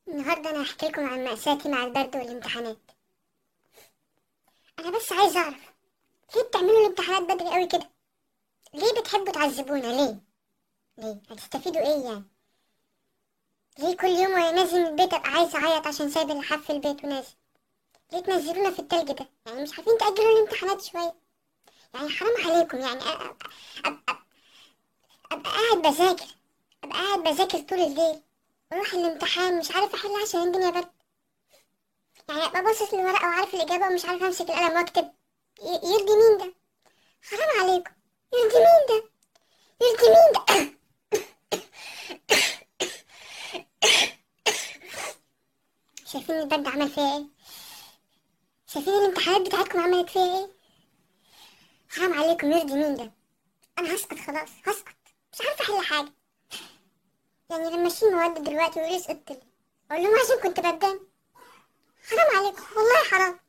النهاردة أنا هحكي لكم عن مأساتي مع البرد والامتحانات. أنا بس عايزة أعرف ليه بتعملوا الامتحانات بدري قوي كده؟ ليه بتحبوا تعذبونا؟ ليه هتستفيدوا إيه يعني؟ ليه كل يوم وأنا نازل من البيت أبقى عايزة أعيط عشان سايب اللحاف في البيت ونازل؟ ليه تنزلونا في التلج ده؟ يعني مش عارفين تأجلوا الامتحانات شوية؟ يعني حرام عليكم. يعني أبقى قاعد بذاكر أبقى قاعد بذاكر طول الليل، أروح الامتحان مش عارفة أحل عشان الدنيا برد. يعني أبقى باصص للورقة وعارف الإجابة ومش عارفة أمسك القلم وأكتب. يرضي مين ده؟ حرام عليكم. يرضي مين ده؟ يرضي مين ده؟ شايفين البرد عمل فيها ايه؟ شايفين الامتحانات بتاعتكم عملت فيها ايه؟ حرام عليكم. يرضي مين ده؟ انا هسكت خلاص، هسكت. مش عارفه احل حاجه. يعني لما اشيل مواد دلوقتي ويقولوا اسقط لي، اقول لهم عشان كنت بردان؟ حرام عليكم والله حرام.